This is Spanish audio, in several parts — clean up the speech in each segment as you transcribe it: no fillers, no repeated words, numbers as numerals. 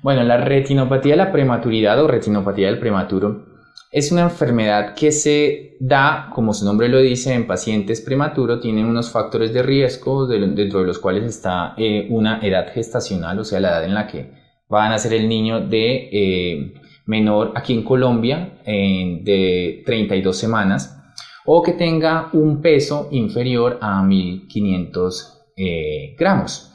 Bueno, la retinopatía de la prematuridad o retinopatía del prematuro es una enfermedad que se da, como su nombre lo dice, en pacientes prematuros. Tienen unos factores de riesgo dentro de los cuales está una edad gestacional, o sea, la edad en la que va a nacer el niño de menor aquí en Colombia de 32 semanas, o que tenga un peso inferior a 1500 gramos.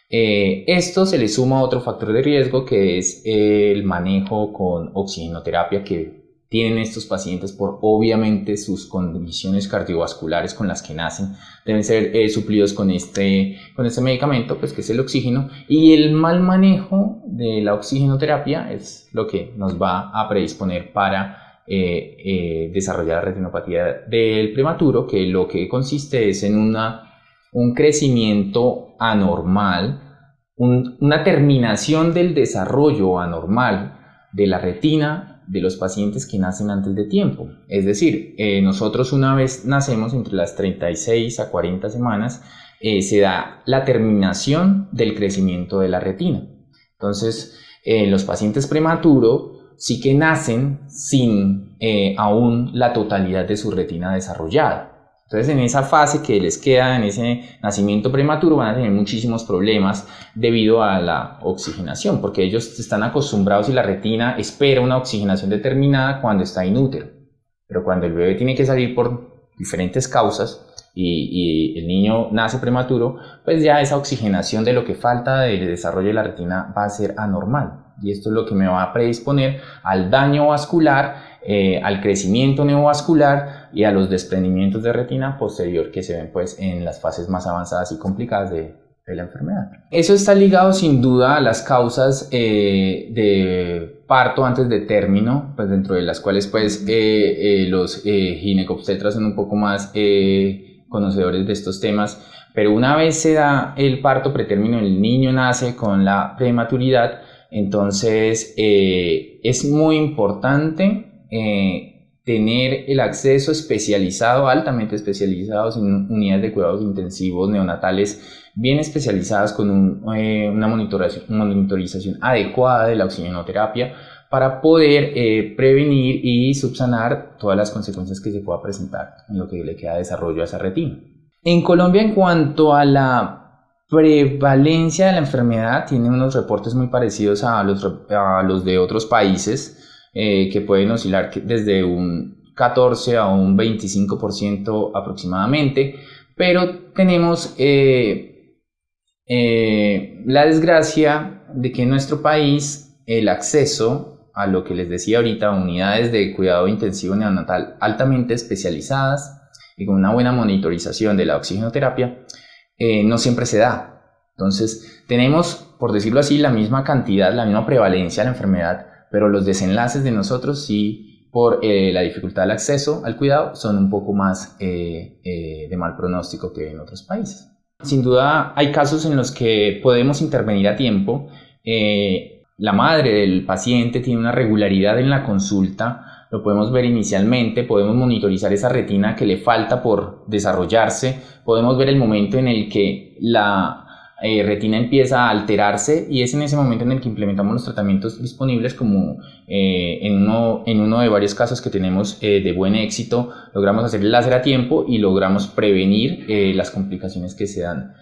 Esto se le suma a otro factor de riesgo, que es el manejo con oxigenoterapia que tienen estos pacientes por obviamente sus condiciones cardiovasculares con las que nacen. Deben ser suplidos con este medicamento, pues, que es el oxígeno, y el mal manejo de la oxigenoterapia es lo que nos va a predisponer para desarrollar la retinopatía del prematuro, que lo que consiste es en un crecimiento anormal, una terminación del desarrollo anormal de la retina de los pacientes que nacen antes de tiempo. Es decir, nosotros una vez nacemos, entre las 36 a 40 semanas, se da la terminación del crecimiento de la retina. Entonces, los pacientes prematuros sí que nacen sin aún la totalidad de su retina desarrollada. Entonces, en esa fase que les queda, en ese nacimiento prematuro, van a tener muchísimos problemas debido a la oxigenación, porque ellos están acostumbrados y la retina espera una oxigenación determinada cuando está in útero. Pero cuando el bebé tiene que salir por diferentes causas y el niño nace prematuro, pues ya esa oxigenación de lo que falta del desarrollo de la retina va a ser anormal. Y esto es lo que me va a predisponer al daño vascular, al crecimiento neovascular y a los desprendimientos de retina posterior que se ven, pues, en las fases más avanzadas y complicadas de la enfermedad. Eso está ligado sin duda a las causas de parto antes de término, pues, dentro de las cuales, pues, los ginecobstetras son un poco más conocedores de estos temas. Pero una vez se da el parto pretérmino, el niño nace con la prematuridad. Entonces es muy importante tener el acceso especializado, altamente especializados, en unidades de cuidados intensivos neonatales bien especializadas, con una monitorización adecuada de la oxigenoterapia para poder prevenir y subsanar todas las consecuencias que se pueda presentar en lo que le queda desarrollo a esa retina. En Colombia, en cuanto a la prevalencia de la enfermedad, tiene unos reportes muy parecidos a los de otros países, que pueden oscilar desde un 14 a un 25% aproximadamente, pero tenemos la desgracia de que en nuestro país el acceso a lo que les decía ahorita, unidades de cuidado intensivo neonatal altamente especializadas y con una buena monitorización de la oxigenoterapia, no siempre se da. Entonces tenemos, por decirlo así, la misma cantidad, la misma prevalencia de la enfermedad, pero los desenlaces de nosotros sí, por la dificultad del acceso al cuidado, son un poco más de mal pronóstico que en otros países. Sin duda hay casos en los que podemos intervenir a tiempo. La madre del paciente tiene una regularidad en la consulta, lo podemos ver inicialmente, podemos monitorizar esa retina que le falta por desarrollarse, podemos ver el momento en el que la retina empieza a alterarse, y es en ese momento en el que implementamos los tratamientos disponibles, como en uno de varios casos que tenemos de buen éxito, logramos hacer el láser a tiempo y logramos prevenir las complicaciones que se dan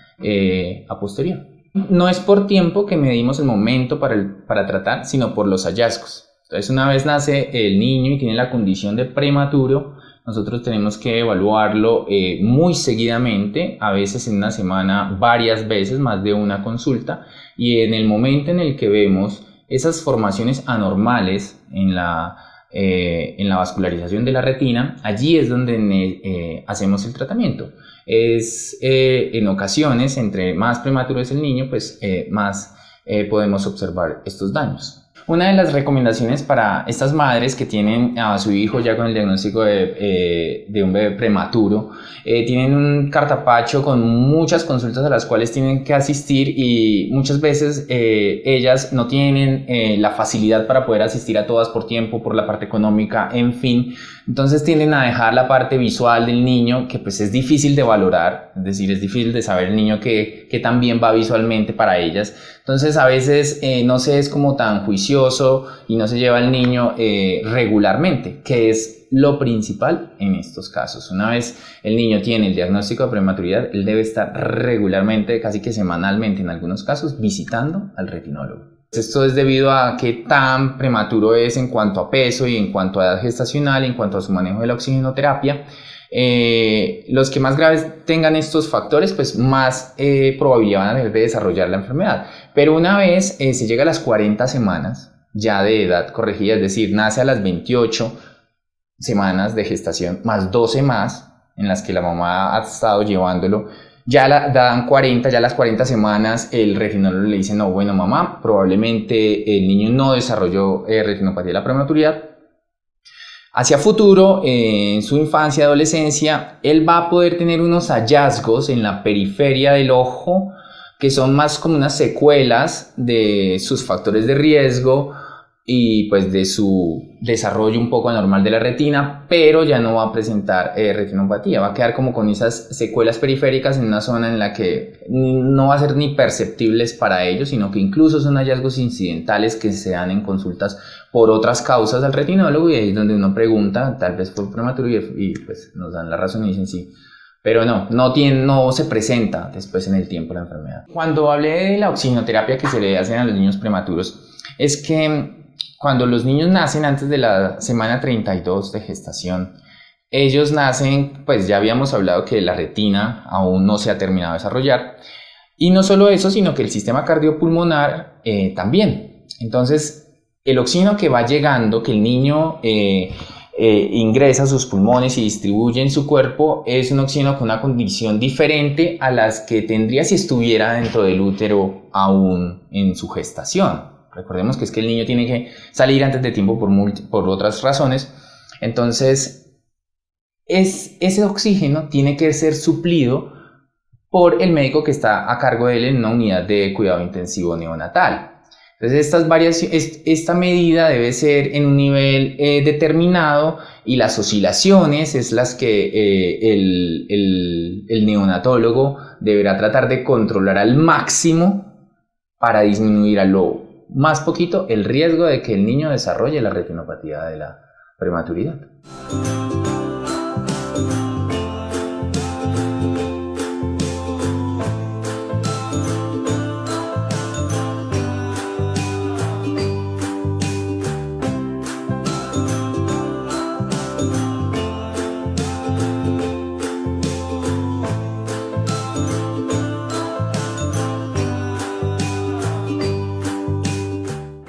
a posterior. No es por tiempo que medimos el momento para tratar, sino por los hallazgos. Entonces, una vez nace el niño y tiene la condición de prematuro, nosotros tenemos que evaluarlo muy seguidamente, a veces en una semana, varias veces, más de una consulta, y en el momento en el que vemos esas formaciones anormales en la vascularización de la retina, allí es donde hacemos el tratamiento. En ocasiones, entre más prematuro es el niño, pues más podemos observar estos daños. Una de las recomendaciones para estas madres que tienen a su hijo ya con el diagnóstico de un bebé prematuro, tienen un cartapacho con muchas consultas a las cuales tienen que asistir, y muchas veces ellas no tienen la facilidad para poder asistir a todas por tiempo, por la parte económica, en fin. Entonces tienden a dejar la parte visual del niño, que pues es difícil de valorar, es decir, es difícil de saber el niño que tan bien va visualmente para ellas. Entonces a veces no se es como tan juicioso y no se lleva al niño regularmente, que es lo principal en estos casos. Una vez el niño tiene el diagnóstico de prematuridad, él debe estar regularmente, casi que semanalmente en algunos casos, visitando al retinólogo. Esto es debido a qué tan prematuro es en cuanto a peso y en cuanto a edad gestacional, en cuanto a su manejo de la oxigenoterapia. Los que más graves tengan estos factores, pues más probabilidad van a tener de desarrollar la enfermedad. Pero una vez se llega a las 40 semanas ya de edad corregida, es decir, nace a las 28 semanas de gestación más 12 más en las que la mamá ha estado llevándolo, ya dan 40, ya las 40 semanas el retinólogo le dice, no, bueno mamá, probablemente el niño no desarrolló retinopatía de la prematuridad. Hacia futuro, en su infancia y adolescencia, él va a poder tener unos hallazgos en la periferia del ojo que son más como unas secuelas de sus factores de riesgo y pues de su desarrollo un poco anormal de la retina, pero ya no va a presentar retinopatía, va a quedar como con esas secuelas periféricas en una zona en la que no va a ser ni perceptibles para ellos, sino que incluso son hallazgos incidentales que se dan en consultas por otras causas al retinólogo, y ahí es donde uno pregunta, tal vez fue prematuro, y pues nos dan la razón y dicen sí. Pero no se presenta después en el tiempo la enfermedad. Cuando hablé de la oxigenoterapia que se le hacen a los niños prematuros, es que cuando los niños nacen antes de la semana 32 de gestación, ellos nacen, pues ya habíamos hablado que la retina aún no se ha terminado de desarrollar. Y no solo eso, sino que el sistema cardiopulmonar también. Entonces, el oxígeno que va llegando, que el niño ingresa a sus pulmones y distribuye en su cuerpo, es un oxígeno con una condición diferente a las que tendría si estuviera dentro del útero aún en su gestación. Recordemos que es que el niño tiene que salir antes de tiempo por otras razones. Entonces, ese oxígeno tiene que ser suplido por el médico que está a cargo de él en una unidad de cuidado intensivo neonatal. Entonces, esta medida debe ser en un nivel determinado, y las oscilaciones es las que el neonatólogo deberá tratar de controlar al máximo para disminuir a lo más poquito el riesgo de que el niño desarrolle la retinopatía de la prematuridad.